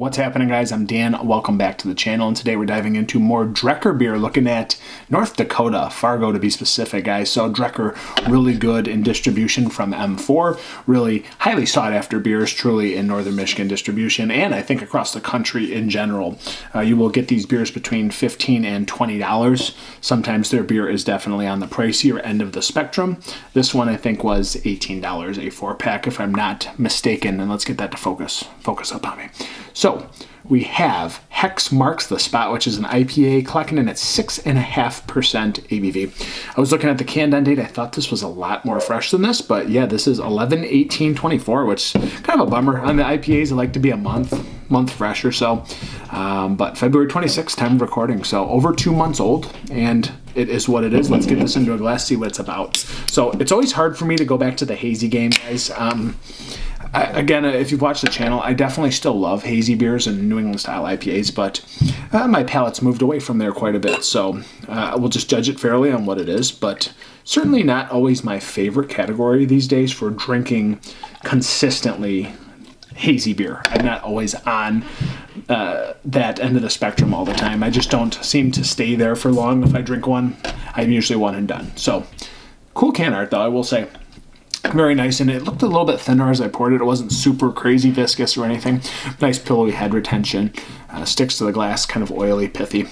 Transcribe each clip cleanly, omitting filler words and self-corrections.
What's happening, guys? I'm Dan. Welcome back to the channel, and today we're diving into more Drekker beer, looking at North Dakota, Fargo to be specific, guys. So Drekker, really good in distribution from M4, really highly sought after beers, truly in northern Michigan distribution, and I think across the country in general. You will get these beers between $15 and $20. Sometimes their beer is definitely on the pricier end of the spectrum. This one I think was $18, a 4-pack if I'm not mistaken, and let's get that to focus up on me. So we have Hex Marks the Spot, which is an IPA clocking in at 6.5% ABV. I was looking at the canned date. I thought this was a lot more fresh than this, but yeah, this is 11/18/24, which is kind of a bummer. On the IPAs, I like to be a month fresh or so. But February 26th, time of recording, so over 2 months old, and it is what it is. Let's get this into a glass, see what it's about. So it's always hard for me to go back to the hazy game, guys. Again, if you've watched the channel, I definitely still love hazy beers and New England style IPAs, but my palate's moved away from there quite a bit, so we'll just judge it fairly on what it is, but certainly not always my favorite category these days for drinking consistently hazy beer. I'm not always on that end of the spectrum all the time. I just don't seem to stay there for long. If I drink one, I'm usually one and done. So, cool can art though, I will say. Very nice, and it looked a little bit thinner as I poured it. It wasn't super crazy viscous or anything. Nice pillowy head retention. Sticks to the glass, kind of oily, pithy.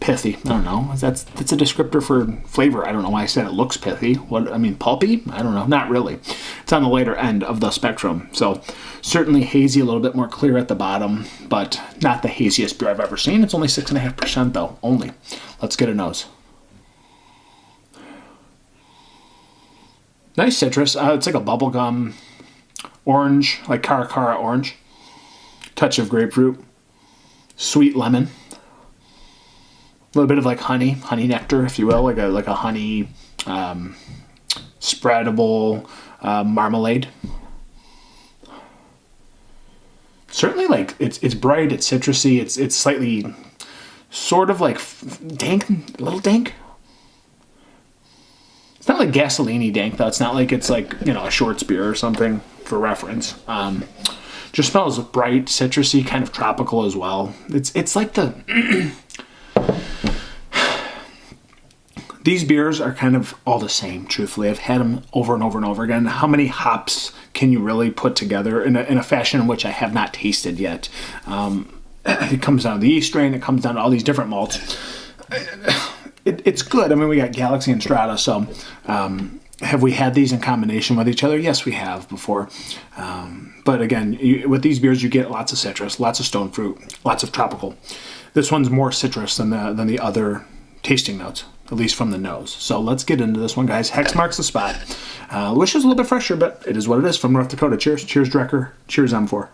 Pithy, I don't know. That's a descriptor for flavor. I don't know why I said it looks pithy. What I mean, pulpy? I don't know. Not really. It's on the later end of the spectrum. So certainly hazy, a little bit more clear at the bottom, but not the haziest beer I've ever seen. It's only 6.5% though, only. Let's get a nose. Nice citrus. It's like a bubblegum orange, like Cara orange. Touch of grapefruit. Sweet lemon. A little bit of like honey nectar, if you will, like a honey spreadable marmalade. Certainly, like it's bright, it's citrusy, it's slightly sort of like dank, a little dank. It's not like gasoline-y dank, though. It's not like it's like, you know, a Shorts beer or something for reference. Just smells bright, citrusy, kind of tropical as well. It's like the... These beers are kind of all the same, truthfully. I've had them over and over and over again. How many hops can you really put together in a fashion in which I have not tasted yet? It comes down to the yeast strain. It comes down to all these different malts. It's good. I mean, we got Galaxy and Strata, so have we had these in combination with each other? Yes, we have before. But again, with these beers, you get lots of citrus, lots of stone fruit, lots of tropical. This one's more citrus than the other tasting notes, at least from the nose. So let's get into this one, guys. Hex Marks the Spot. Wish it was a little bit fresher, but it is what it is from North Dakota. Cheers. Cheers, Drekker. Cheers, M4.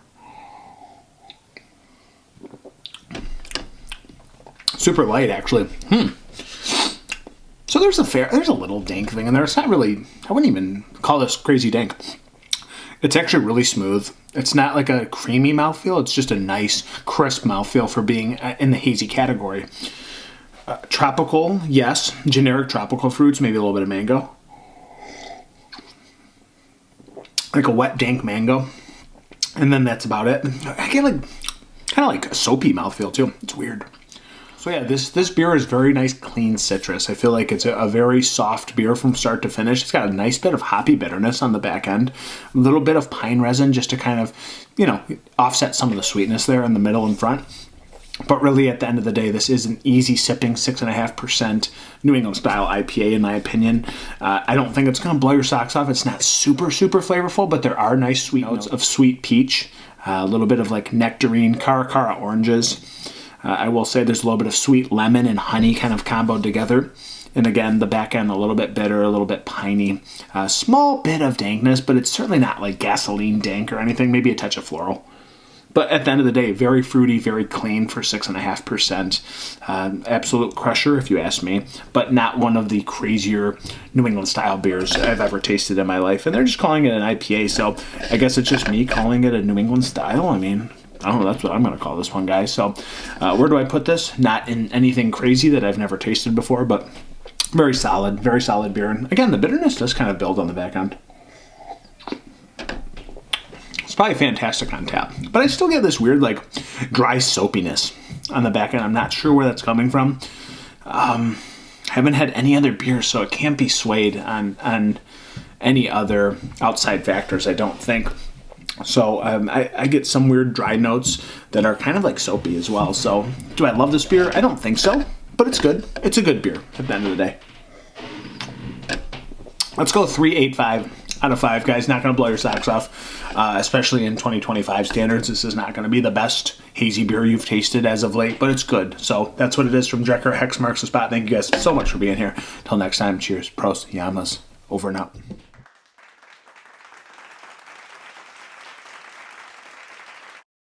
Super light, actually. So there's a little dank thing in there. It's not really, I wouldn't even call this crazy dank. It's actually really smooth. It's not like a creamy mouthfeel. It's just a nice, crisp mouthfeel for being in the hazy category. Tropical, yes. Generic tropical fruits, maybe a little bit of mango. Like a wet, dank mango. And then that's about it. I get like, kind of like a soapy mouthfeel too. It's weird. So yeah, this beer is very nice, clean citrus. I feel like it's a very soft beer from start to finish. It's got a nice bit of hoppy bitterness on the back end. A little bit of pine resin just to kind of, you know, offset some of the sweetness there in the middle and front. But really, at the end of the day, this is an easy sipping 6.5% New England style IPA, in my opinion. I don't think it's going to blow your socks off. It's not super flavorful, but there are nice sweet notes of sweet peach, a little bit of like nectarine, Cara oranges. I will say there's a little bit of sweet lemon and honey kind of comboed together. And again, the back end a little bit bitter, a little bit piney. Small bit of dankness, but it's certainly not like gasoline dank or anything. Maybe a touch of floral. But at the end of the day, very fruity, very clean for 6.5%. Absolute crusher, if you ask me. But not one of the crazier New England style beers I've ever tasted in my life. And they're just calling it an IPA, so I guess it's just me calling it a New England style. I mean, I don't know, that's what I'm going to call this one, guys. So where do I put this? Not in anything crazy that I've never tasted before, but very solid beer. And again, the bitterness does kind of build on the back end. probably fantastic on tap. But I still get this weird, like, dry soapiness on the back end. I'm not sure where that's coming from. Haven't had any other beer, so it can't be swayed on any other outside factors, I don't think. So I get some weird dry notes that are kind of like soapy as well. So do I love this beer? I don't think so, but it's good. It's a good beer at the end of the day. Let's go 3.85 out of 5, guys. Not going to blow your socks off, especially in 2025 standards. This is not going to be the best hazy beer you've tasted as of late, but it's good. So that's what it is from Drekker. Hex Marks the spot. Thank you guys so much for being here. Till next time, cheers, pros, yamas, over and out.